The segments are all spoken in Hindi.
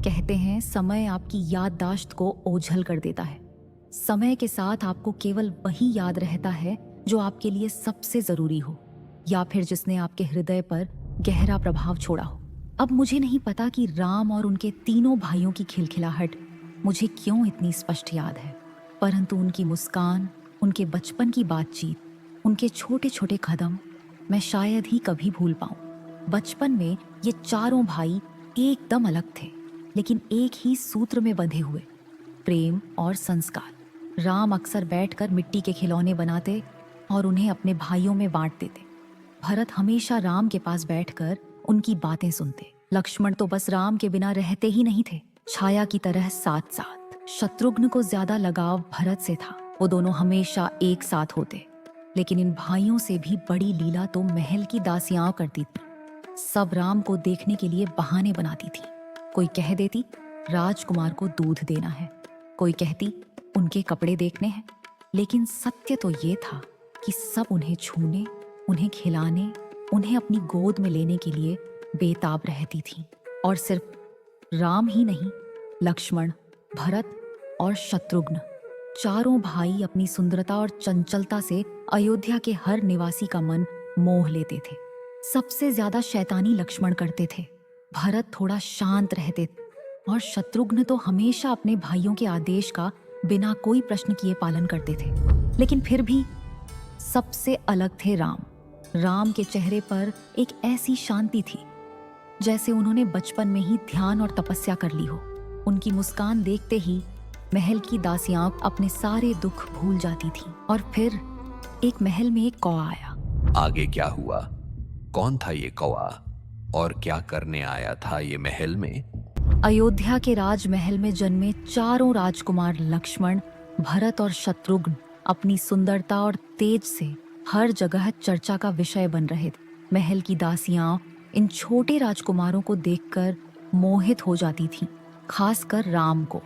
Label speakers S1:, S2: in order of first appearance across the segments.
S1: कहते हैं समय आपकी याददाश्त को ओझल कर देता है। समय के साथ आपको केवल वही याद रहता है जो आपके लिए सबसे जरूरी हो या फिर जिसने आपके हृदय पर गहरा प्रभाव छोड़ा हो। अब मुझे नहीं पता कि राम और उनके तीनों भाइयों की खिलखिलाहट मुझे क्यों इतनी स्पष्ट याद है, परंतु उनकी मुस्कान, उनके बचपन की बातचीत, उनके छोटे छोटे कदम मैं शायद ही कभी भूल पाऊं। बचपन में ये चारों भाई एकदम अलग थे, लेकिन एक ही सूत्र में बंधे हुए, प्रेम और संस्कार। राम अक्सर बैठकर मिट्टी के खिलौने बनाते और उन्हें अपने भाइयों में बांट देते। भरत हमेशा राम के पास बैठकर उनकी बातें सुनते। लक्ष्मण तो बस राम के बिना रहते ही नहीं थे, छाया की तरह साथ साथ। शत्रुघ्न को ज्यादा लगाव भरत से था, वो दोनों हमेशा एक साथ होते। लेकिन इन भाइयों से भी बड़ी लीला तो महल की दासियां करती थी। सब राम को देखने के लिए बहाने बनाती थी। कोई कह देती राजकुमार को दूध देना है, कोई कहती उनके कपड़े देखने हैं। लेकिन सत्य तो ये था कि सब उन्हें छूने, उन्हें खिलाने, उन्हें अपनी गोद में लेने के लिए बेताब रहती थी। और सिर्फ राम ही नहीं, लक्ष्मण, भरत और शत्रुघ्न, चारों भाई अपनी सुंदरता और चंचलता से अयोध्या के हर निवासी का मन मोह लेते थे। सबसे ज्यादा शैतानी लक्ष्मण करते थे, भरत थोड़ा शांत रहते और शत्रुघ्न तो हमेशा अपने भाइयों के आदेश का बिना कोई प्रश्न किए पालन करते थे। लेकिन फिर भी सबसे अलग थे राम। राम के चेहरे पर एक ऐसी शांति थी जैसे उन्होंने बचपन में ही ध्यान और तपस्या कर ली हो। उनकी मुस्कान देखते ही महल की दासियां अपने सारे दुख भूल जाती थीं। और फिर एक महल में एक कौआ आया।
S2: आगे क्या हुआ? कौन था ये कौआ और क्या करने आया था ये महल में?
S1: अयोध्या के राजमहल में जन्मे चारों राजकुमार लक्ष्मण, भरत और शत्रुघ्न अपनी सुंदरता और तेज से हर जगह चर्चा का विषय बन रहे थे। महल की दासियां इन छोटे राजकुमारों को देखकर मोहित हो जाती थीं, खासकर राम को।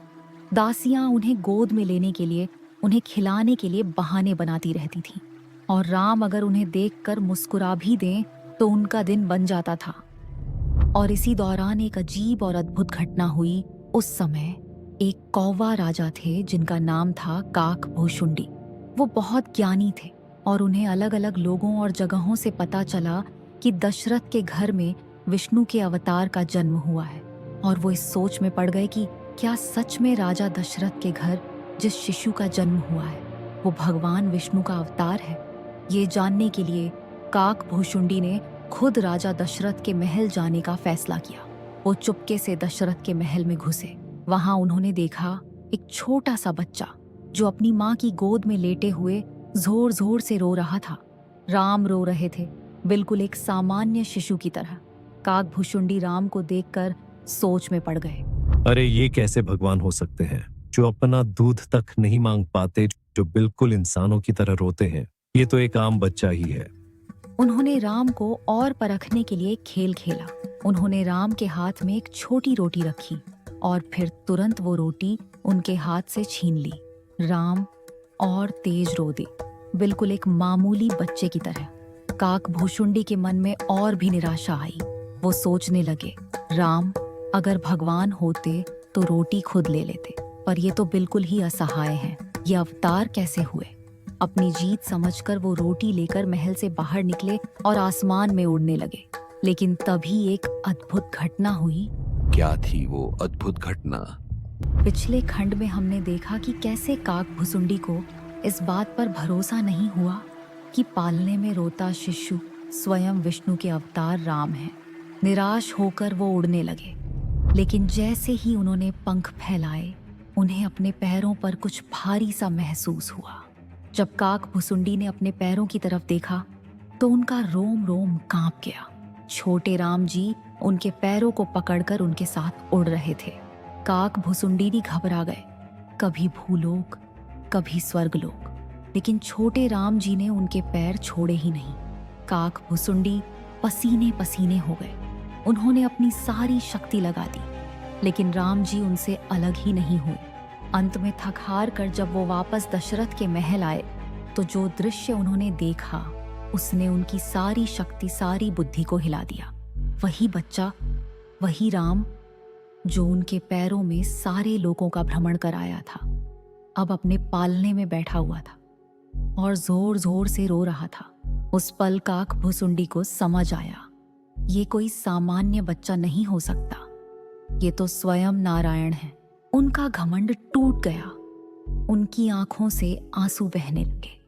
S1: दासियां उन्हें गोद में लेने के लिए, उन्हें खिलाने के लिए बहाने बनाती रहती थीं। और राम अगर उन्हें देखकर मुस्कुरा भी दें तो उनका दिन बन जाता था। और इसी दौरान एक अजीब और अद्भुत घटना हुई। उस समय एक कौवा राजा थे जिनका नाम था काकभूषुंडी। वो बहुत ज्ञानी थे और उन्हें अलग अलग लोगों और जगहों से पता चला कि दशरथ के घर में विष्णु के अवतार का जन्म हुआ है। और वो इस सोच में पड़ गए कि क्या सच में राजा दशरथ के घर जिस शिशु का जन्म हुआ है वो भगवान विष्णु का अवतार है। ये जानने के लिए काकभूषुंडी ने खुद राजा दशरथ के महल जाने का फैसला किया। वो चुपके से दशरथ के महल में घुसे। वहां उन्होंने देखा एक छोटा सा बच्चा जो अपनी माँ की गोद में लेटे हुए जोर जोर से रो रहा था। राम रो रहे थे, बिल्कुल एक सामान्य शिशु की तरह। काकभूषुंडी राम को देखकर सोच में पड़ गए।
S3: अरे ये कैसे भगवान हो सकते हैं जो अपना दूध तक नहीं मांग पाते, जो बिल्कुल इंसानों की तरह रोते हैं? ये तो एक आम बच्चा ही है।
S1: उन्होंने राम को और परखने के लिए खेल खेला। उन्होंने राम के हाथ में एक छोटी रोटी रखी और फिर तुरंत वो रोटी उनके हाथ से छीन ली। राम और तेज रो दी, बिल्कुल एक मामूली बच्चे की तरह। काकभूषुंडी के मन में और भी निराशा आई। वो सोचने लगे, राम अगर भगवान होते तो रोटी खुद ले लेते, पर ये तो बिल्कुल ही असहाय हैं। ये अवतार कैसे हुए? अपनी जीत समझकर वो रोटी लेकर महल से बाहर निकले और आसमान में उड़ने लगे। लेकिन तभी एक अद्भुत घटना हुई।
S2: क्या थी वो अद्भुत घटना?
S1: पिछले खंड में हमने देखा कि कैसे काकभूषुंडी को इस बात पर भरोसा नहीं हुआ कि पालने में रोता शिशु स्वयं विष्णु के अवतार राम है। निराश होकर वो उड़ने लगे। लेकिन जैसे ही उन्होंने पंख फैलाए, उन्हें अपने पैरों पर कुछ भारी सा महसूस हुआ। जब काकभूषुंडी ने अपने पैरों की तरफ देखा तो उनका रोम रोम कांप गया। छोटे राम जी उनके पैरों को पकड़कर उनके साथ उड़ रहे थे। काकभूषुंडी भी घबरा गए, कभी भूलोक, कभी स्वर्गलोक। लेकिन छोटे राम जी ने उनके पैर छोड़े ही नहीं। काकभूषुंडी पसीने पसीने हो गए। उन्होंने अपनी सारी शक्ति लगा दी, लेकिन राम जी उनसे अलग ही नहीं हुए। अंत में थक हार कर जब वो वापस दशरथ के महल आए तो जो दृश्य उन्होंने देखा उसने उनकी सारी शक्ति, सारी बुद्धि को हिला दिया। वही बच्चा, वही राम, जो उनके पैरों में सारे लोगों का भ्रमण कराया था, अब अपने पालने में बैठा हुआ था और जोर जोर से रो रहा था। उस पल काक भुसुंडी को समझ आया, ये कोई सामान्य बच्चा नहीं हो सकता, ये तो स्वयं नारायण है। उनका घमंड टूट गया, उनकी आंखों से आंसू बहने लगे।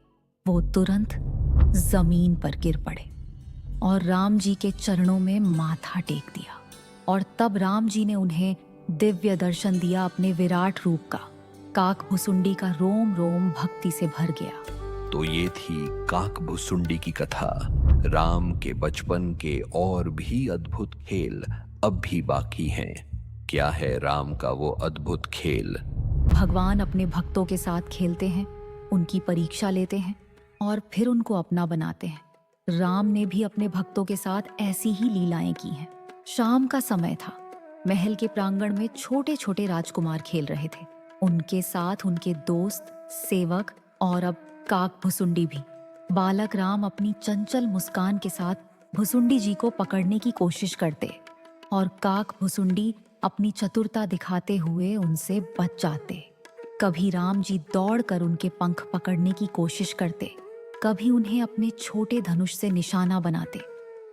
S1: वो तुरंत जमीन पर गिर पड़े और राम जी के चरणों में माथा टेक दिया। और तब राम जी ने उन्हें दिव्य दर्शन दिया अपने विराट रूप का। काक भुसुंडी का रोम रोम भक्ति से भर गया।
S2: तो ये थी काक भुसुंडी की कथा। राम के बचपन के और भी अद्भुत खेल अब भी बाकी हैं। क्या है राम का वो अद्भुत खेल?
S1: भगवान अपने भक्तों के साथ खेलते हैं, उनकी परीक्षा लेते हैं और फिर उनको अपना बनाते हैं। राम ने भी अपने भक्तों के साथ ऐसी ही लीलाएं की हैं। शाम का समय था। महल के प्रांगण में छोटे छोटे राजकुमार खेल रहे थे, उनके साथ उनके दोस्त, सेवक और अब काक भुसुंडी भी। बालक राम अपनी चंचल मुस्कान के साथ भुसुंडी जी को पकड़ने की कोशिश करते और काक भुसुंडी अपनी चतुरता दिखाते हुए उनसे बच जाते। कभी राम जी दौड़कर उनके पंख पकड़ने की कोशिश करते, कभी उन्हें अपने छोटे धनुष से निशाना बनाते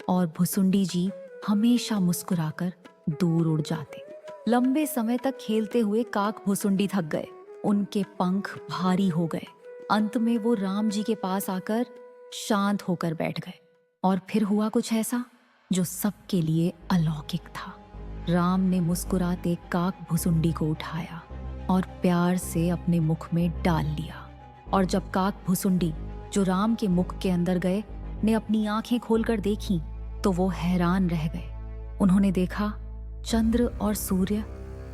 S1: और भुसुंडी जी हमेशा मुस्कुराकर दूर उड़ जाते। लंबे समय तक खेलते हुए काक भुसुंडी थक गए, उनके पंख भारी हो गए। अंत में वो राम जी के पास आकर शांत होकर बैठ गए और फिर हुआ कुछ ऐसा जो सबके लिए अलौकिक था। राम ने मुस्कुराते काक भुसुंडी को उठाया और प्यार से अपने मुख में डाल लिया। और जब काक भुसुंडी, जो राम के मुख के अंदर गए, ने अपनी आंखें खोलकर देखी तो वो हैरान रह गए। उन्होंने देखा चंद्र और सूर्य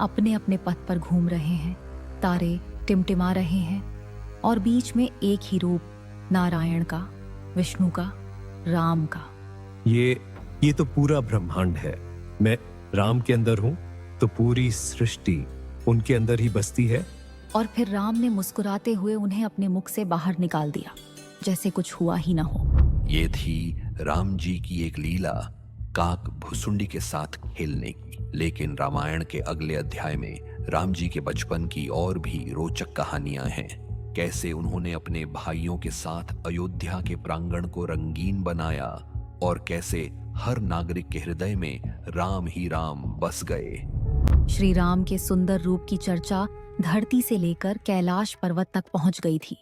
S1: अपने अपने पथ पर घूम रहे हैं, तारे टिमटिमा रहे हैं और बीच में एक ही रूप, नारायण का, विष्णु का, राम का।
S3: ये तो पूरा ब्रह्मांड है। मैं राम के अंदर हूँ तो पूरी सृष्टि उनके अंदर ही बसती है।
S1: और फिर राम ने मुस्कुराते हुए उन्हें अपने मुख से बाहर निकाल दिया, जैसे कुछ हुआ ही ना हो।
S2: ये थी राम जी की एक लीला, काक भुसुंडी के साथ खेलने की। लेकिन रामायण के अगले अध्याय में राम जी के बचपन की और भी रोचक कहानियां हैं। कैसे उन्होंने अपने भाइयों के साथ अयोध्या के प्रांगण को रंगीन बनाया और कैसे हर नागरिक के हृदय में राम ही राम बस गए।
S1: श्री राम के सुंदर रूप की चर्चा धरती से लेकर कैलाश पर्वत तक पहुंच गई थी।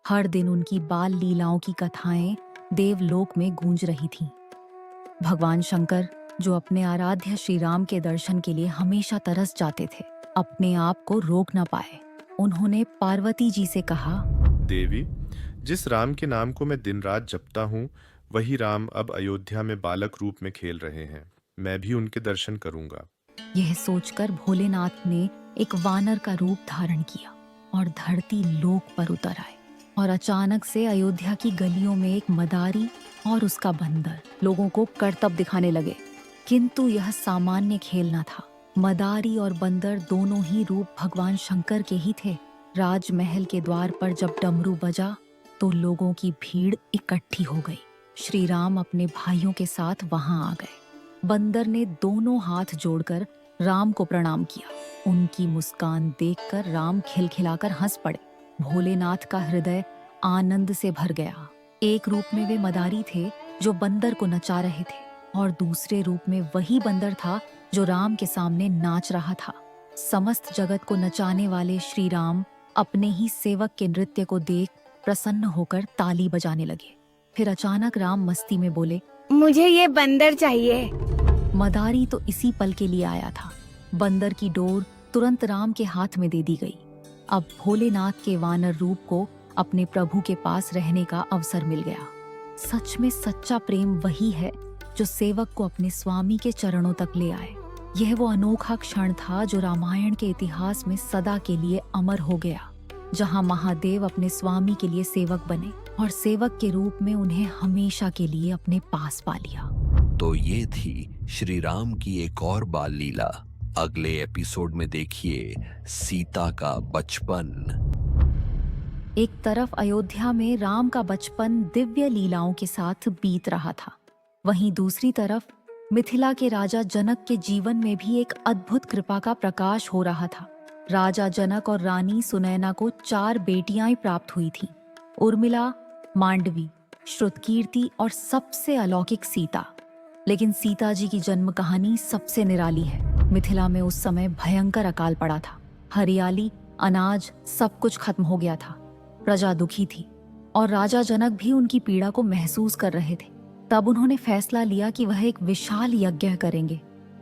S1: हर दिन उनकी बाल लीलाओं की कथाएं देवलोक में गूंज रही थीं। भगवान शंकर, जो अपने आराध्य श्री राम के दर्शन के लिए हमेशा तरस जाते थे, अपने आप को रोक न पाए। उन्होंने पार्वती जी से कहा,
S4: देवी, जिस राम के नाम को मैं दिन रात जपता हूँ, वही राम अब अयोध्या में बालक रूप में खेल रहे हैं। मैं भी उनके दर्शन करूंगा।
S1: यह सोचकर भोलेनाथ ने एक वानर का रूप धारण किया और धरती लोक पर उतर आए। और अचानक से अयोध्या की गलियों में एक मदारी और उसका बंदर लोगों को करतब दिखाने लगे। किंतु यह सामान्य खेल न था। मदारी और बंदर दोनों ही रूप भगवान शंकर के ही थे। राजमहल के द्वार पर जब डमरू बजा तो लोगों की भीड़ इकट्ठी हो गई। श्री राम अपने भाइयों के साथ वहां आ गए। बंदर ने दोनों हाथ जोड़कर राम को प्रणाम किया। उनकी मुस्कान देखकर राम खिलखिलाकर हंस पड़े। भोलेनाथ का हृदय आनंद से भर गया। एक रूप में वे मदारी थे जो बंदर को नचा रहे थे और दूसरे रूप में वही बंदर था जो राम के सामने नाच रहा था। समस्त जगत को नचाने वाले श्री राम अपने ही सेवक के नृत्य को देख प्रसन्न होकर ताली बजाने लगे। फिर अचानक राम मस्ती में बोले,
S5: मुझे ये बंदर चाहिए।
S1: मदारी तो इसी पल के लिए आया था। बंदर की डोर तुरंत राम के हाथ में दे दी गई। अब भोलेनाथ के वानर रूप को अपने प्रभु के पास रहने का अवसर मिल गया। सच में सच्चा प्रेम वही है जो सेवक को अपने स्वामी के चरणों तक ले आए। यह वो अनोखा क्षण था जो रामायण के इतिहास में सदा के लिए अमर हो गया, जहां महादेव अपने स्वामी के लिए सेवक बने और सेवक के रूप में उन्हें हमेशा के लिए अपने पास पा लिया।
S2: तो ये थी श्री राम की एक और बाल लीला। अगले एपिसोड में देखिए सीता का बचपन।
S1: एक तरफ अयोध्या में राम का बचपन दिव्य लीलाओं के साथ बीत रहा था, वहीं दूसरी तरफ मिथिला के राजा जनक के जीवन में भी एक अद्भुत कृपा का प्रकाश हो रहा था। राजा जनक और रानी सुनैना को 4 बेटियां प्राप्त हुई थीं। उर्मिला, मांडवी, श्रुतकीर्ति और सबसे अलौकिक सीता। लेकिन सीता जी की जन्म कहानी सबसे निराली है। मिथिला में उस समय भयंकर अकाल पड़ा था। हरियाली, अनाज, सब कुछ खत्म हो गया था। प्रजा दुखी थी और राजा जनक भी उनकी पीड़ा को महसूस कर रहे थे। तब उन्होंने फैसला लिया कि वह एक विशाल यज्ञ करेंगे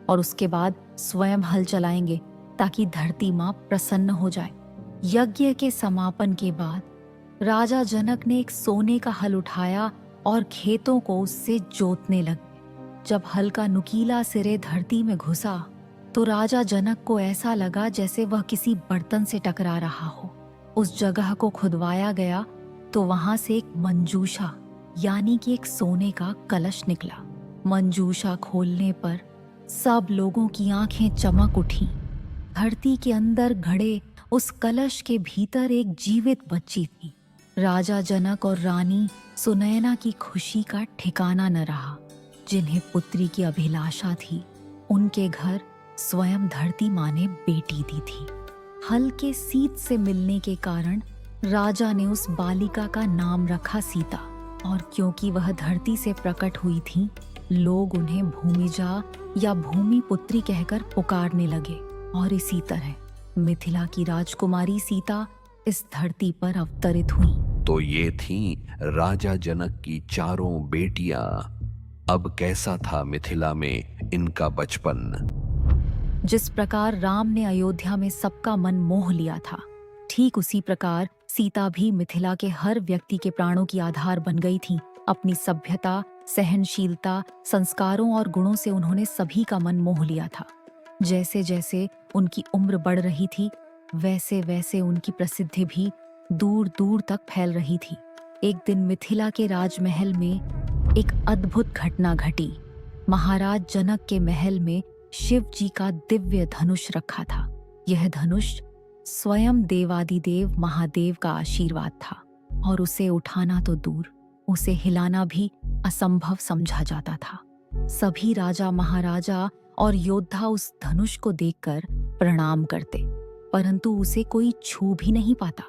S1: और उसके बाद स्वयं हल चलाएंगे ताकि धरती माँ प्रसन्न हो जाए। यज्ञ के समापन के बाद राजा जनक ने एक सोने का हल उठाया और खेतों को उससे जोतने लगे। जब हल का नुकीला सिरे धरती में घुसा तो राजा जनक को ऐसा लगा जैसे वह किसी बर्तन से टकरा रहा हो। उस जगह को खुदवाया गया तो वहां से एक मंजूषा यानी कि एक सोने का कलश निकला। मंजूषा खोलने पर सब लोगों की आंखें चमक उठी। धरती के अंदर घड़े उस कलश के भीतर एक जीवित बच्ची थी। राजा जनक और रानी सुनैना की खुशी का ठिकाना न रहा। जिन्हें पुत्री की अभिलाषा थी, उनके घर स्वयं धरती माँ ने बेटी दी थी। हल के सीत से मिलने के कारण राजा ने उस बालिका का नाम रखा सीता, और क्योंकि वह धरती से प्रकट हुई थी, लोग उन्हें भूमिजा या भूमि पुत्री कहकर पुकारने लगे। और इसी तरह मिथिला की राजकुमारी सीता इस धरती पर अवतरित हुई।
S2: तो ये थीं राजा जनक की 4 बेटियां। अब कैसा था मिथिला में इनका बचपन?
S1: जिस प्रकार राम ने अयोध्या में सबका मन मोह लिया था, ठीक उसी प्रकार सीता भी मिथिला के हर व्यक्ति के प्राणों की आधार बन गई थी। अपनी सभ्यता, सहनशीलता, संस्कारों और गुणों से उन्होंने सभी का मन मोह लिया था। जैसे जैसे उनकी उम्र बढ़ रही थी, वैसे वैसे उनकी प्रसिद्धि भी दूर दूर तक फैल रही थी। एक दिन मिथिला के राजमहल में एक अद्भुत घटना घटी। महाराज जनक के महल में शिव जी का दिव्य धनुष रखा था। यह धनुष स्वयं देवादिदेव महादेव का आशीर्वाद था और उसे उठाना तो दूर, उसे हिलाना भी असंभव समझा जाता था। सभी राजा, महाराजा और योद्धा उस धनुष को देखकर प्रणाम करते, परंतु उसे कोई छू भी नहीं पाता।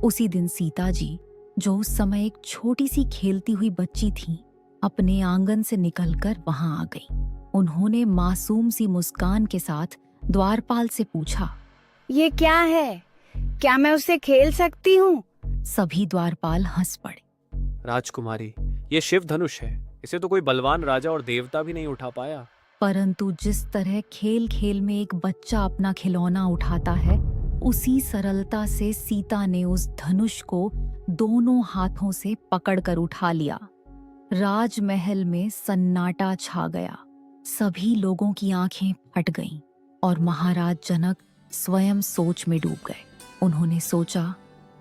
S1: उसी दिन सीता जी, जो उस समय एक छोटी सी खेलती हुई बच्ची थी, अपने आंगन से निकलकर वहां आ गई। उन्होंने मासूम सी मुस्कान के साथ द्वारपाल से पूछा,
S5: ये क्या है? क्या मैं उससे खेल सकती हूँ?
S1: सभी द्वारपाल हंस पड़े।
S6: राजकुमारी, ये शिव धनुष है। इसे तो कोई बलवान राजा और देवता भी नहीं उठा पाया।
S1: परंतु जिस तरह खेल खेल में एक बच्चा अपना खिलौना उठाता है, उसी सरलता से सीता ने उस धनुष को दोनों हाथों से पकड़कर उठा लिया। राजमहल में सन्नाटा छा गया। सभी लोगों की आंखें फट गईं और महाराज जनक स्वयं सोच में डूब गए। उन्होंने सोचा,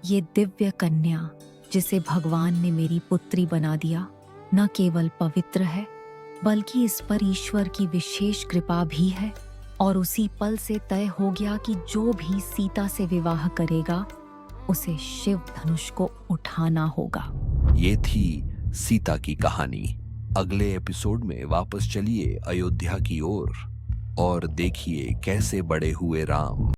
S1: ये दिव्य कन्या जिसे भगवान ने मेरी पुत्री बना दिया, न केवल पवित्र है बल्कि इस पर ईश्वर की विशेष कृपा भी है। और उसी पल से तय हो गया कि जो भी सीता से विवाह करेगा, उसे शिव धनुष को उठाना होगा।
S2: ये थी सीता की कहानी। अगले एपिसोड में वापस चलिए अयोध्या की ओर और देखिए कैसे बड़े हुए राम।